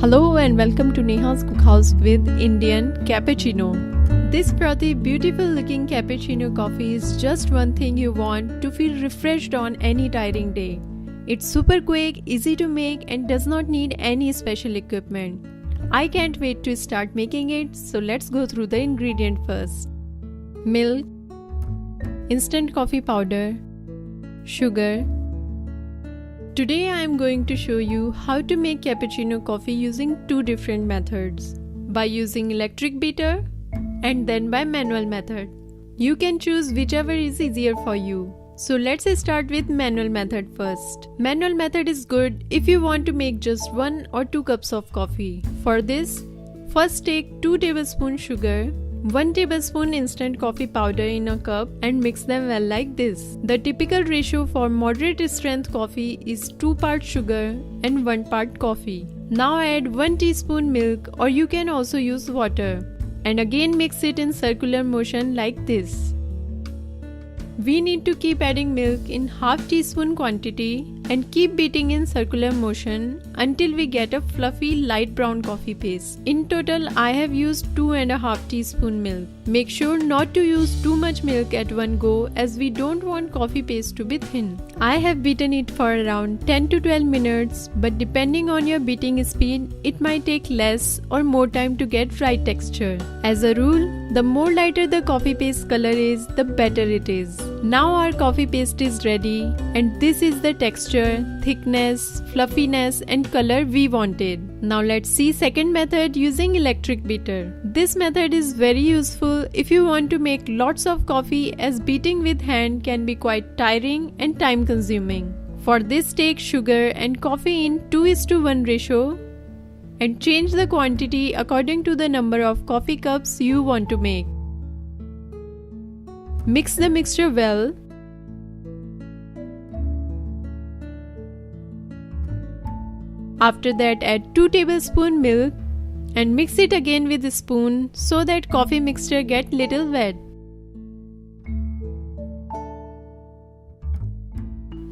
Hello and welcome to Neha's Cookhouse with Indian Cappuccino. This frothy, beautiful looking cappuccino coffee is just one thing you want to feel refreshed on any tiring day. It's super quick, easy to make and does not need any special equipment. I can't wait to start making it, so let's go through the ingredient first. Milk, instant coffee powder, sugar. Today I am going to show you how to make cappuccino coffee using two different methods. By using electric beater and then by manual method. You can choose whichever is easier for you. So let's start with manual method first. Manual method is good if you want to make just 1 or 2 cups of coffee. For this, first take 2 tablespoons sugar, 1 tablespoon instant coffee powder in a cup and mix them well like this. The typical ratio for moderate strength coffee is 2 parts sugar and 1 part coffee. Now add 1 teaspoon milk, or you can also use water, and again mix it in circular motion like this. We need to keep adding milk in half teaspoon quantity and keep beating in circular motion until we get a fluffy light brown coffee paste. In total, I have used 2.5 teaspoon milk. Make sure not to use too much milk at one go, as we don't want coffee paste to be thin. I have beaten it for around 10 to 12 minutes, but depending on your beating speed, it might take less or more time to get right texture. As a rule, the more lighter the coffee paste color is, the better it is. Now our coffee paste is ready, and this is the texture, thickness, fluffiness and color we wanted. Now let's see second method using electric beater. This method is very useful if you want to make lots of coffee, as beating with hand can be quite tiring and time consuming. For this, take sugar and coffee in 2:1 ratio and change the quantity according to the number of coffee cups you want to make. Mix the mixture well. After that, add 2 tablespoons milk and mix it again with a spoon so that coffee mixture get little wet.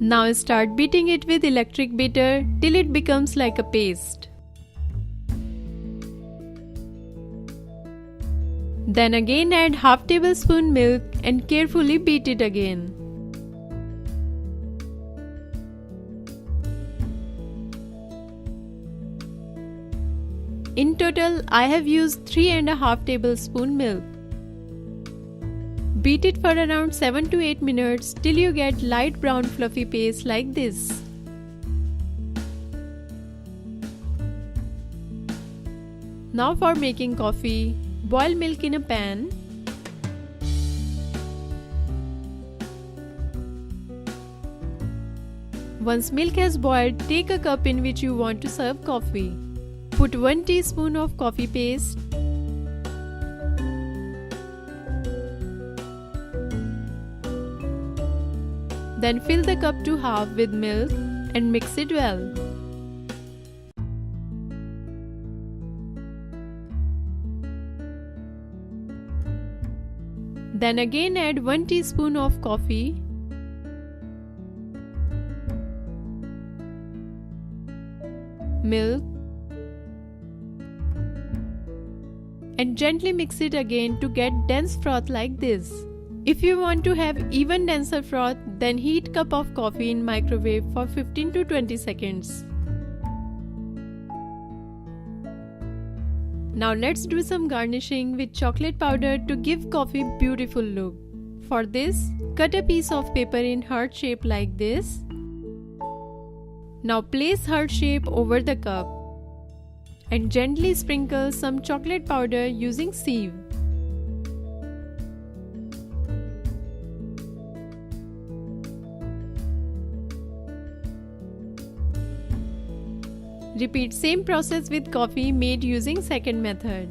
Now start beating it with electric beater till it becomes like a paste. Then again add half tablespoon milk and carefully beat it again. In total, I have used 3.5 tablespoon milk. Beat it for around 7 to 8 minutes till you get light brown fluffy paste like this. Now for making coffee, boil milk in a pan. Once milk has boiled, take a cup in which you want to serve coffee. Put 1 teaspoon of coffee paste, then fill the cup to half with milk and mix it well. Then again add 1 teaspoon of coffee, milk, and gently mix it again to get dense froth like this. If you want to have even denser froth, then heat cup of coffee in microwave for 15 to 20 seconds. Now let's do some garnishing with chocolate powder to give coffee beautiful look. For this, cut a piece of paper in heart shape like this. Now place heart shape over the cup and gently sprinkle some chocolate powder using sieve. Repeat same process with coffee made using second method.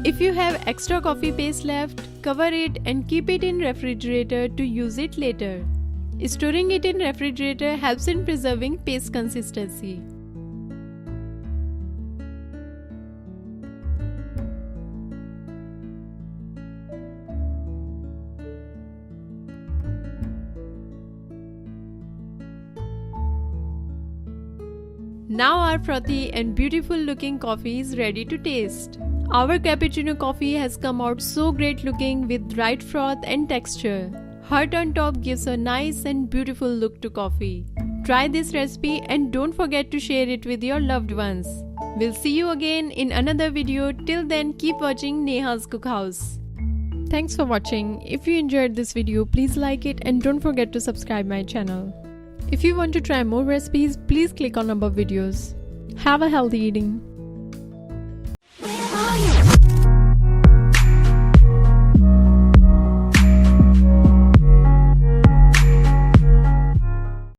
If you have extra coffee paste left, cover it and keep it in refrigerator to use it later. Storing it in refrigerator helps in preserving paste consistency. Now our frothy and beautiful looking coffee is ready to taste. Our cappuccino coffee has come out so great looking with right froth and texture. Heart on top gives a nice and beautiful look to coffee. Try this recipe and don't forget to share it with your loved ones. We'll see you again in another video. Till then, keep watching Neha's Cookhouse. Thanks for watching. If you enjoyed this video, please like it and don't forget to subscribe my channel. If you want to try more recipes, please click on above videos. Have a healthy eating.